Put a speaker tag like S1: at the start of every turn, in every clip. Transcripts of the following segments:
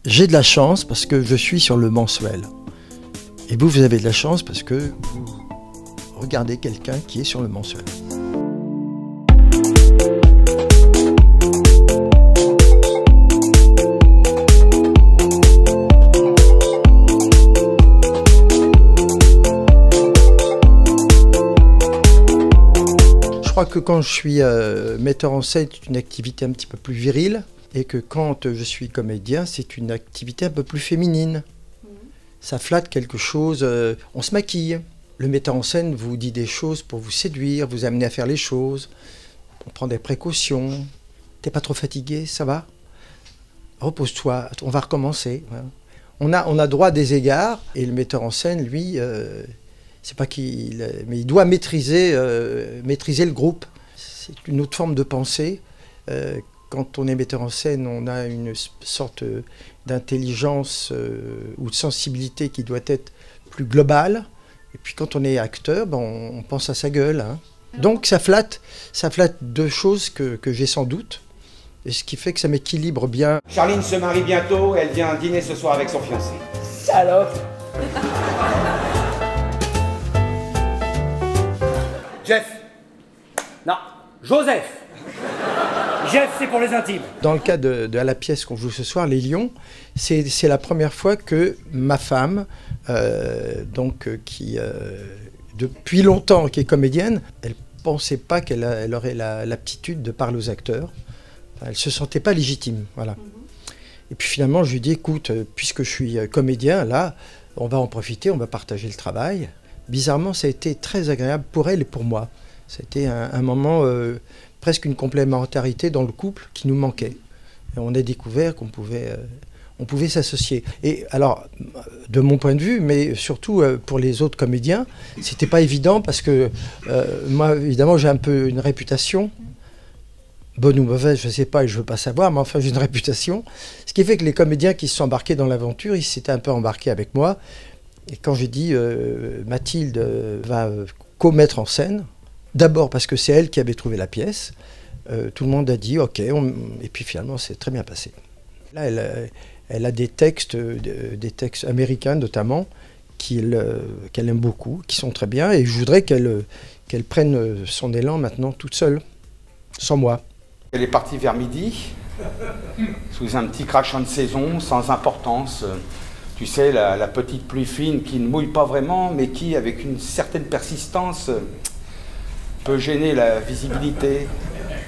S1: J'ai de la chance parce que je suis sur le mensuel. Et vous avez de la chance parce que vous regardez quelqu'un qui est sur le mensuel. Je crois que quand je suis metteur en scène, c'est une activité un petit peu plus virile, et que quand je suis comédien, c'est une activité un peu plus féminine. Ça flatte quelque chose, on se maquille. Le metteur en scène vous dit des choses pour vous séduire, vous amener à faire les choses, on prend des précautions. T'es pas trop fatigué, ça va? Repose-toi, on va recommencer. On a droit à des égards, et le metteur en scène, lui, c'est pas mais il doit maîtriser le groupe. C'est une autre forme de pensée. Quand on est metteur en scène, on a une sorte d'intelligence ou de sensibilité qui doit être plus globale. Et puis quand on est acteur, ben on pense à sa gueule. Hein. Donc ça flatte deux choses que j'ai sans doute. Et ce qui fait que ça m'équilibre bien.
S2: Charline se marie bientôt, elle vient dîner ce soir avec son fiancé. Salope. Jeff. Non, Joseph. Jeff, c'est pour les intimes.
S1: Dans le cas de la pièce qu'on joue ce soir, Les Lions, c'est la première fois que ma femme, qui depuis longtemps qui est comédienne, elle ne pensait pas qu'elle aurait l'aptitude de parler aux acteurs. Enfin, elle ne se sentait pas légitime. Voilà. Et puis finalement, je lui ai dit, écoute, puisque je suis comédien, là, on va en profiter, on va partager le travail. Bizarrement, ça a été très agréable pour elle et pour moi. C'était un moment... presque une complémentarité dans le couple qui nous manquait. Et on a découvert qu'on pouvait s'associer. Et alors, de mon point de vue, mais surtout pour les autres comédiens, c'était pas évident parce que moi, évidemment, j'ai un peu une réputation, bonne ou mauvaise, je sais pas et je veux pas savoir, mais enfin, j'ai une réputation. Ce qui fait que les comédiens qui se sont embarqués dans l'aventure, ils s'étaient un peu embarqués avec moi. Et quand j'ai dit Mathilde va co-mettre en scène, d'abord parce que c'est elle qui avait trouvé la pièce. Tout le monde a dit OK, et puis finalement c'est très bien passé. Là, elle a des textes américains notamment qu'elle aime beaucoup, qui sont très bien, et je voudrais qu'elle prenne son élan maintenant toute seule, sans moi.
S2: Elle est partie vers midi, sous un petit crachin de saison, sans importance. Tu sais, la petite pluie fine qui ne mouille pas vraiment, mais qui, avec une certaine persistance, peut gêner la visibilité.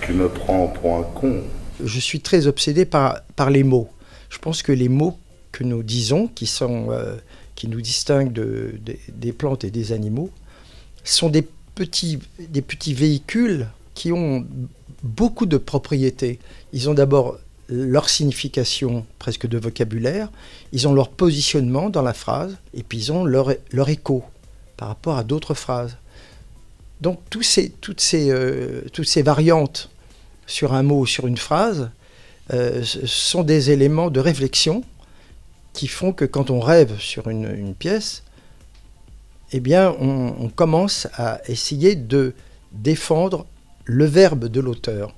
S3: Tu me prends pour un con.
S1: Je suis très obsédé par les mots. Je pense que les mots que nous disons, qui nous distinguent des plantes et des animaux, sont des petits véhicules qui ont beaucoup de propriétés. Ils ont d'abord leur signification presque de vocabulaire, ils ont leur positionnement dans la phrase, et puis ils ont leur écho par rapport à d'autres phrases. Donc toutes ces variantes sur un mot ou sur une phrase sont des éléments de réflexion qui font que quand on rêve sur une pièce, eh bien on commence à essayer de défendre le verbe de l'auteur.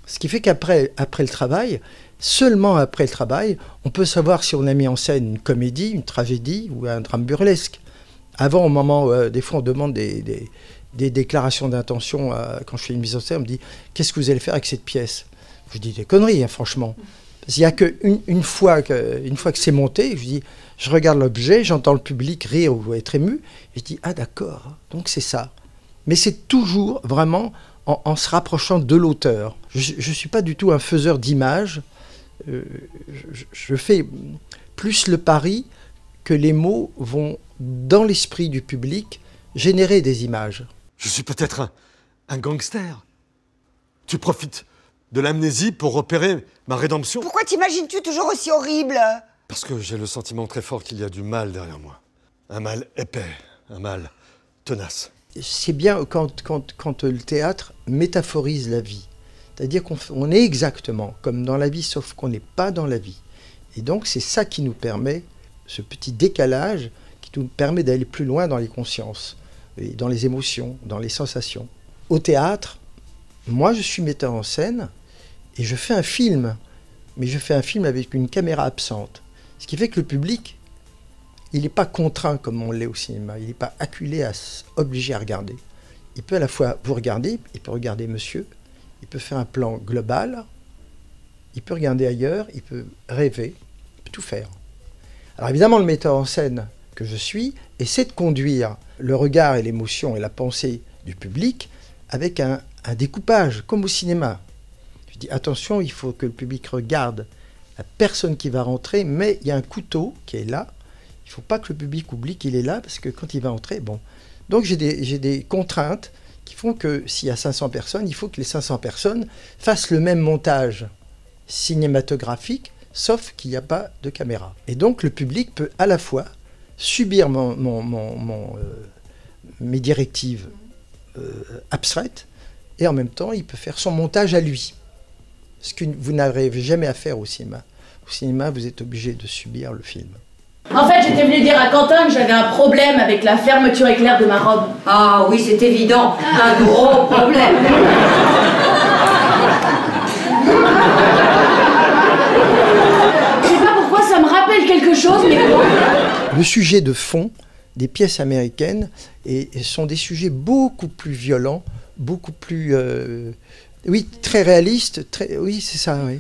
S1: Ce qui fait qu'après le travail, seulement après le travail, on peut savoir si on a mis en scène une comédie, une tragédie ou un drame burlesque. Avant, au moment, des fois on demande des déclarations d'intention, quand je fais une mise en scène, on me dit « Qu'est-ce que vous allez faire avec cette pièce ?» Je dis des conneries, hein, franchement. Parce qu'il n'y a qu'une fois que c'est monté, je regarde l'objet, j'entends le public rire ou être ému, et je dis « Ah d'accord, donc c'est ça. » Mais c'est toujours vraiment en se rapprochant de l'auteur. Je ne suis pas du tout un faiseur d'images. Je fais plus le pari que les mots vont, dans l'esprit du public, générer des images.
S4: Je suis peut-être un gangster. Tu profites de l'amnésie pour repérer ma rédemption.
S5: Pourquoi t'imagines-tu toujours aussi horrible?
S4: Parce que j'ai le sentiment très fort qu'il y a du mal derrière moi. Un mal épais, un mal tenace.
S1: C'est bien quand le théâtre métaphorise la vie. C'est-à-dire qu'on est exactement comme dans la vie, sauf qu'on n'est pas dans la vie. Et donc c'est ça qui nous permet, ce petit décalage, qui nous permet d'aller plus loin dans les consciences, et dans les émotions, dans les sensations. Au théâtre, moi je suis metteur en scène et je fais un film. mais je fais un film avec une caméra absente. Ce qui fait que le public, il n'est pas contraint comme on l'est au cinéma. Il n'est pas acculé, obligé à regarder. Il peut à la fois vous regarder, il peut regarder monsieur, il peut faire un plan global, il peut regarder ailleurs, il peut rêver, il peut tout faire. Alors évidemment, le metteur en scène que je suis essaie de conduire le regard et l'émotion et la pensée du public avec un découpage, comme au cinéma. Je dis attention, il faut que le public regarde la personne qui va rentrer, mais il y a un couteau qui est là. Il ne faut pas que le public oublie qu'il est là, parce que quand il va entrer, bon. Donc j'ai des contraintes qui font que s'il y a 500 personnes, il faut que les 500 personnes fassent le même montage cinématographique, sauf qu'il n'y a pas de caméra. Et donc le public peut à la fois subir mes directives abstraites, et en même temps, il peut faire son montage à lui. Ce que vous n'arrivez jamais à faire au cinéma. Au cinéma, vous êtes obligé de subir le film.
S6: En fait, j'étais venue dire à Quentin que j'avais un problème avec la fermeture éclair de ma robe.
S7: Ah oui, c'est évident, un gros problème.
S6: Je sais pas pourquoi ça me rappelle quelque chose, mais...
S1: Le sujet de fond des pièces américaines sont des sujets beaucoup plus violents, beaucoup plus... oui, très réalistes. Oui, c'est ça, oui.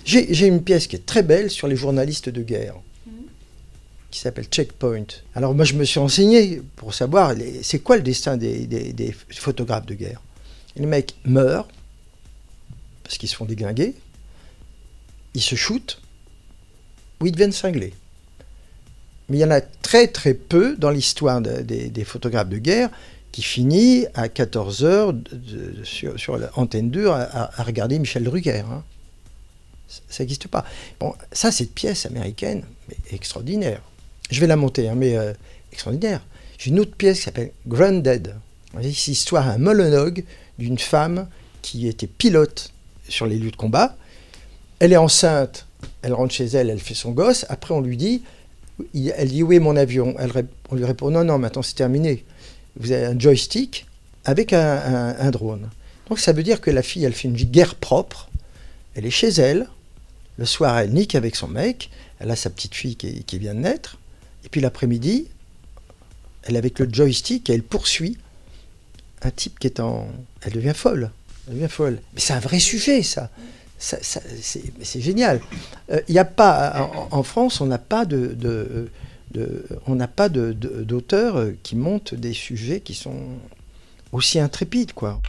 S1: J'ai une pièce qui est très belle sur les journalistes de guerre, qui s'appelle Checkpoint. Alors moi, je me suis renseigné pour savoir c'est quoi le destin des photographes de guerre. Et les mecs meurent parce qu'ils se font déglinguer, ils se shootent ou ils deviennent cinglés. Mais il y en a très très peu dans l'histoire des photographes de guerre qui finit à 14h sur l'antenne 2 à regarder Michel Drucker. Hein. Ça n'existe pas. Bon, ça, cette pièce américaine, mais extraordinaire. Je vais la monter, hein, mais extraordinaire. J'ai une autre pièce qui s'appelle Grounded. C'est l'histoire, un monologue d'une femme qui était pilote sur les lieux de combat. Elle est enceinte, elle rentre chez elle, elle fait son gosse. Après, on lui dit, elle dit, où est mon avion? On lui répond, non, non, maintenant c'est terminé. Vous avez un joystick avec un drone. Donc ça veut dire que la fille, elle fait une guerre propre. Elle est chez elle. Le soir, elle nique avec son mec. Elle a sa petite fille qui vient de naître. Et puis l'après-midi, elle est avec le joystick et elle poursuit un type qui est en... Elle devient folle. Elle devient folle. Mais c'est un vrai sujet, ça. C'est génial. Il n'y a pas... En France, on n'a pas d'auteurs qui montent des sujets qui sont aussi intrépides, quoi.